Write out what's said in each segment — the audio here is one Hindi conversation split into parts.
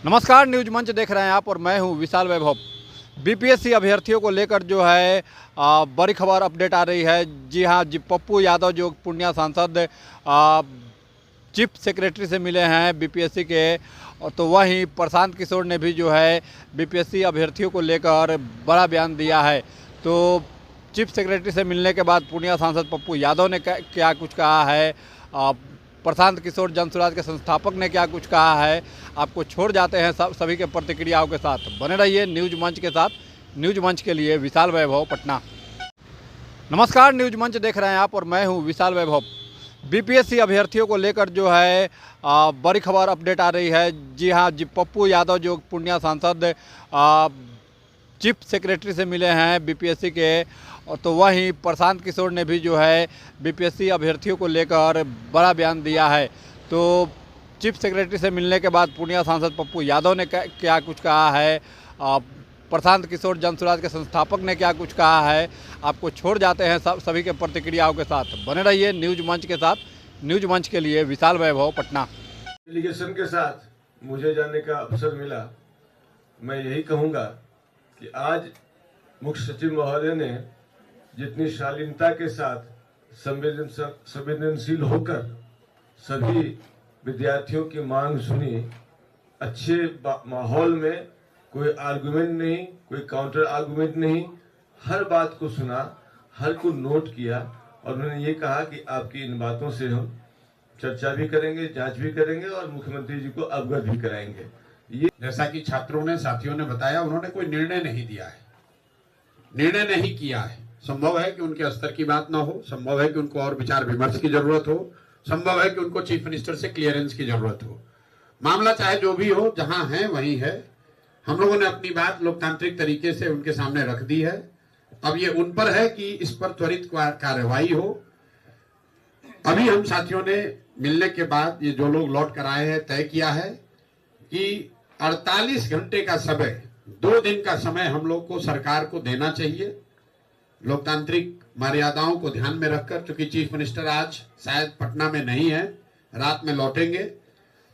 नमस्कार, न्यूज मंच देख रहे हैं आप और मैं हूं विशाल वैभव। बीपीएससी अभ्यर्थियों को लेकर जो है बड़ी खबर अपडेट आ रही है। जी हां, जी पप्पू यादव जो पूर्णिया सांसद चीफ सेक्रेटरी से मिले हैं बीपीएससी के, तो वहीं प्रशांत किशोर ने भी जो है बीपीएससी अभ्यर्थियों को लेकर बड़ा बयान दिया है। तो चीफ सेक्रेटरी से मिलने के बाद पूर्णिया सांसद पप्पू यादव ने क्या कुछ कहा है, प्रशांत किशोर जनसुराज के संस्थापक ने क्या कुछ कहा है, आपको छोड़ जाते हैं सभी के प्रतिक्रियाओं के साथ। बने रहिए न्यूज मंच के साथ। न्यूज मंच के लिए विशाल वैभव, पटना। नमस्कार, न्यूज मंच देख रहे हैं आप और मैं हूं विशाल वैभव। बीपीएससी अभ्यर्थियों को लेकर जो है बड़ी खबर अपडेट आ रही है। जी हां, जी पप्पू यादव जो पूर्णिया सांसद चीफ सेक्रेटरी से मिले हैं बीपीएससी के, तो वहीं प्रशांत किशोर ने भी जो है बीपीएससी अभ्यर्थियों को लेकर बड़ा बयान दिया है। तो चीफ सेक्रेटरी से मिलने के बाद पूर्णिया सांसद पप्पू यादव ने क्या कुछ कहा है, प्रशांत किशोर जनसुराज के संस्थापक ने क्या कुछ कहा है, आपको छोड़ जाते हैं सभी के प्रतिक्रियाओं के साथ। बने रहिए न्यूज मंच के साथ। न्यूज मंच के लिए विशाल वैभव, पटना। डेलीगेशन के साथ मुझे जाने का अवसर मिला। मैं यही कहूँगा कि आज मुख्य सचिव महोदय ने जितनी शालीनता के साथ संवेदनशील होकर सभी विद्यार्थियों की मांग सुनी, अच्छे माहौल में कोई आर्गुमेंट नहीं, कोई काउंटर आर्गुमेंट नहीं, हर बात को सुना, हर को नोट किया और उन्होंने ये कहा कि आपकी इन बातों से हम चर्चा भी करेंगे, जांच भी करेंगे और मुख्यमंत्री जी को अवगत भी कराएंगे। ये जैसा कि छात्रों ने, साथियों ने बताया, उन्होंने कोई निर्णय नहीं दिया है, निर्णय नहीं किया है। संभव है कि उनके स्तर की बात ना हो, संभव है कि उनको और विचार विमर्श की जरूरत हो, संभव है कि उनको चीफ मिनिस्टर से क्लियरेंस की जरूरत हो। मामला चाहे जो भी हो, जहां है वहीं है। हम लोगों ने अपनी बात लोकतांत्रिक तरीके से उनके सामने रख दी है। अब ये उन पर है कि इस पर त्वरित कार्रवाई हो। अभी हम साथियों ने मिलने के बाद ये जो लोग लौट कर आए हैं तय किया है कि 48 घंटे का समय, 2 दिन का समय हम लोग को सरकार को देना चाहिए, लोकतांत्रिक मर्यादाओं को ध्यान में रखकर। क्योंकि चीफ मिनिस्टर आज शायद पटना में नहीं है, रात में लौटेंगे,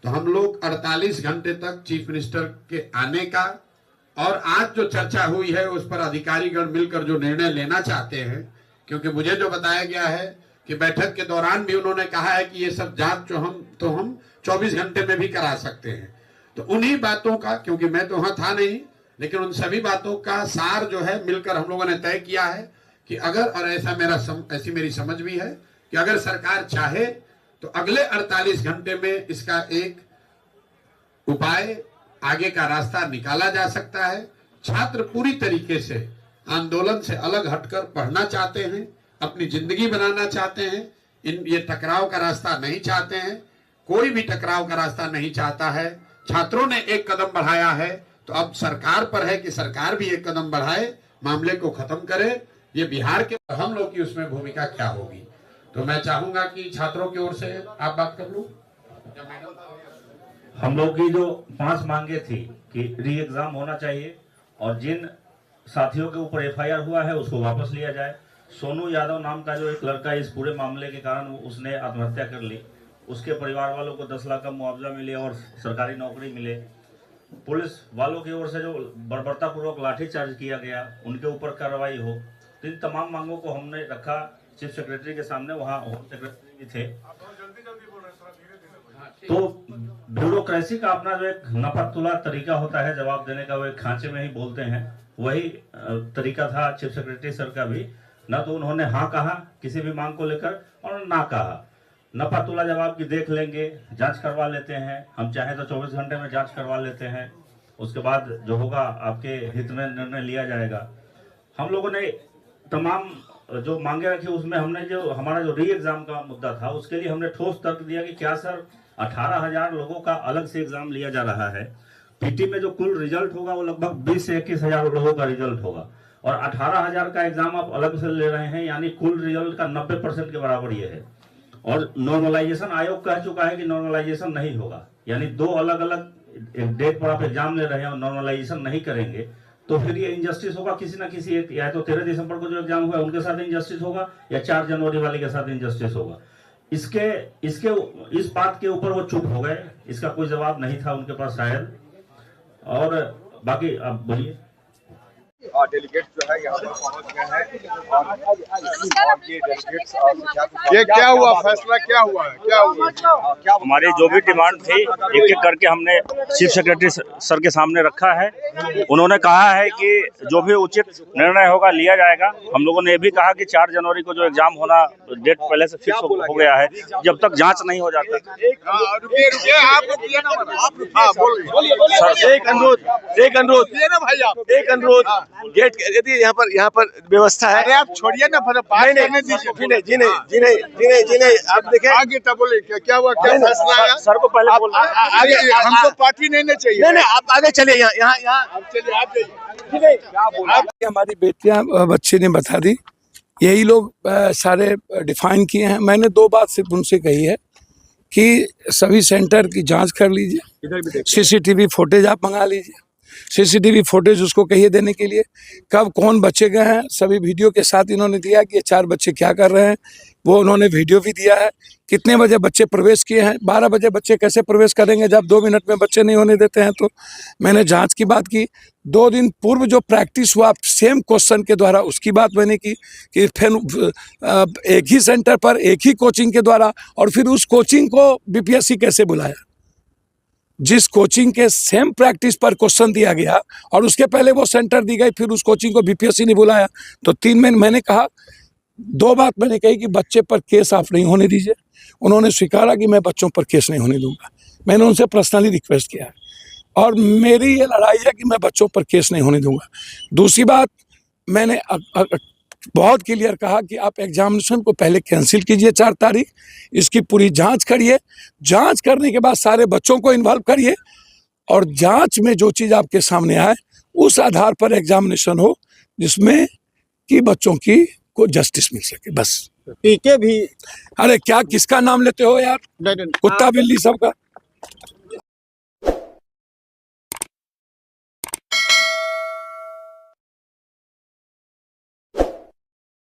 तो हम लोग 48 घंटे तक चीफ मिनिस्टर के आने का और आज जो चर्चा हुई है उस पर अधिकारीगण मिलकर जो निर्णय लेना चाहते हैं, क्योंकि मुझे जो बताया गया है कि बैठक के दौरान भी उन्होंने कहा है कि ये सब जांच जो हम 24 घंटे में भी करा सकते हैं। तो उन्हीं बातों का, क्योंकि मैं तो वहां था नहीं, लेकिन उन सभी बातों का सार जो है मिलकर हम लोगों ने तय किया है कि अगर, और ऐसी मेरी समझ भी है कि अगर सरकार चाहे तो अगले 48 घंटे में इसका एक उपाय, आगे का रास्ता निकाला जा सकता है। छात्र पूरी तरीके से आंदोलन से अलग हटकर पढ़ना चाहते हैं, अपनी जिंदगी बनाना चाहते हैं, ये टकराव का रास्ता नहीं चाहते हैं, कोई भी टकराव का रास्ता नहीं चाहता है। छात्रों ने एक कदम बढ़ाया है, तो अब सरकार पर है कि सरकार भी एक कदम बढ़ाए, मामले को खत्म करे। ये बिहार के हम लोग की उसमें भूमिका क्या होगी, तो मैं चाहूंगा कि छात्रों की ओर से आप बात कर लूं। हम लोग की जो 5 मांगे थी कि री एग्जाम होना चाहिए और जिन साथियों के ऊपर एफआईआर हुआ है उसको वापस लिया जाए। सोनू यादव नाम का जो एक लड़का इस पूरे मामले के कारण उसने आत्महत्या कर ली, उसके परिवार वालों को 10 लाख का मुआवजा मिले और सरकारी नौकरी मिले। पुलिस वालों की ओर से जो बर्बरतापूर्वक लाठीचार्ज किया गया उनके ऊपर कार्रवाई हो। तो इन तमाम मांगों को हमने रखा चीफ सेक्रेटरी के सामने, वहाँ होम सेक्रेटरी भी थे। तो ब्यूरोक्रेसी का अपना जो एक नफरतुला तरीका होता है जवाब देने का, वो एक खांचे में ही बोलते हैं, वही तरीका था चीफ सेक्रेटरी सर का भी। न तो उन्होंने हाँ कहा किसी भी मांग को लेकर और ना कहा नफरतुला जवाब की देख लेंगे, जांच करवा लेते हैं, हम चाहे तो 24 घंटे में जांच करवा लेते हैं, उसके बाद जो होगा आपके हित में निर्णय लिया जाएगा। हम लोगों ने तमाम जो मांगे रखी उसमें हमने जो हमारा जो री एग्जाम का मुद्दा था उसके लिए हमने ठोस तर्क दिया कि क्या सर 18,000 लोगों का अलग से एग्जाम लिया जा रहा है, पीटी में जो कुल रिजल्ट होगा वो लगभग 20 से 21,000 लोगों का रिजल्ट होगा और 18,000 का एग्जाम आप अलग से ले रहे हैं, यानी कुल रिजल्ट का 90% के बराबर ये है। और नॉर्मलाइजेशन आयोग कह चुका है कि नॉर्मलाइजेशन नहीं होगा, यानी 2 अलग अलग डेट पर आप एग्जाम ले रहे हैं और नॉर्मलाइजेशन नहीं करेंगे तो फिर ये इनजस्टिस होगा किसी ना किसी एक, या तो 13 दिसंबर को जो एग्जाम हुआ है उनके साथ इनजस्टिस होगा या 4 जनवरी वाले के साथ इनजस्टिस होगा। इस बात के ऊपर वो चुप हो गए, इसका कोई जवाब नहीं था उनके पास शायद। और बाकी आप बोलिए। डेलीगेट्स जो है यहाँ पर पहुंच गए हैं और ये डेलीगेट्स ये क्या हुआ, फैसला क्या हुआ है, क्या हुआ? हमारी जो भी डिमांड थी एक एक करके हमने चीफ सेक्रेटरी सर के सामने रखा है। उन्होंने कहा है कि जो भी उचित निर्णय होगा लिया जाएगा। हम लोगों ने ये भी कहा कि 4 जनवरी को जो एग्जाम होना डेट पहले से फिक्स हो गया है, जब तक जांच नहीं हो जाता। रुकिए एक अनुरोध गेट यदि यहाँ पर व्यवस्था है। अरे आप छोड़िए ना, फिर बात करने दीजिए। जी नहीं आप देखें आगे तब बोले क्या हुआ, क्या फैसला आया? सर को पहले आप बोलना आगे, हमको पार्टी नहीं चाहिए। नहीं आप आगे चलिए, यहाँ आप चलिए, आप जाइए। हमारी बेटियां बच्चे ने बता दी, यही लोग सारे डिफाइन किए हैं। मैंने 2 बात सिर्फ उनसे कही है कि सभी सेंटर की जांच कर लीजिए, सीसीटीवी फुटेज आप मंगा लीजिए, सीसीटीवी फुटेज उसको कहिए देने के लिए, कब कौन बच्चे गए हैं सभी वीडियो के साथ इन्होंने दिया कि ये 4 बच्चे क्या कर रहे हैं, वो उन्होंने वीडियो भी दिया है। कितने बजे बच्चे प्रवेश किए हैं, 12 बजे बच्चे कैसे प्रवेश करेंगे जब 2 मिनट में बच्चे नहीं होने देते हैं। तो मैंने जांच की बात की। 2 दिन पूर्व जो प्रैक्टिस हुआ सेम क्वेश्चन के द्वारा, उसकी बात मैंने की कि फिर एक ही सेंटर पर एक ही कोचिंग के द्वारा, और फिर उस कोचिंग को बीपीएससी कैसे बुलाया, जिस कोचिंग के सेम प्रैक्टिस पर क्वेश्चन दिया गया और उसके पहले वो सेंटर दी गई, फिर उस कोचिंग को बीपीएससी ने बुलाया। तो 3 में मैंने कहा, 2 बात मैंने कही कि बच्चे पर केस आप नहीं होने दीजिए। उन्होंने स्वीकारा कि मैं बच्चों पर केस नहीं होने दूंगा। मैंने उनसे पर्सनली रिक्वेस्ट किया है और मेरी ये लड़ाई है कि मैं बच्चों पर केस नहीं होने दूंगा। दूसरी बात, मैंने बहुत क्लियर कहा कि आप एग्जामिनेशन को पहले कैंसिल कीजिए 4 तारीख, इसकी पूरी जांच करिए, जांच करने के बाद सारे बच्चों को इन्वॉल्व करिए और जांच में जो चीज़ आपके सामने आए उस आधार पर एग्जामिनेशन हो, जिसमें कि बच्चों की को जस्टिस मिल सके। बस पीके भी अरे क्या किसका नाम लेते हो यार, कुत्ता बिल्ली सबका।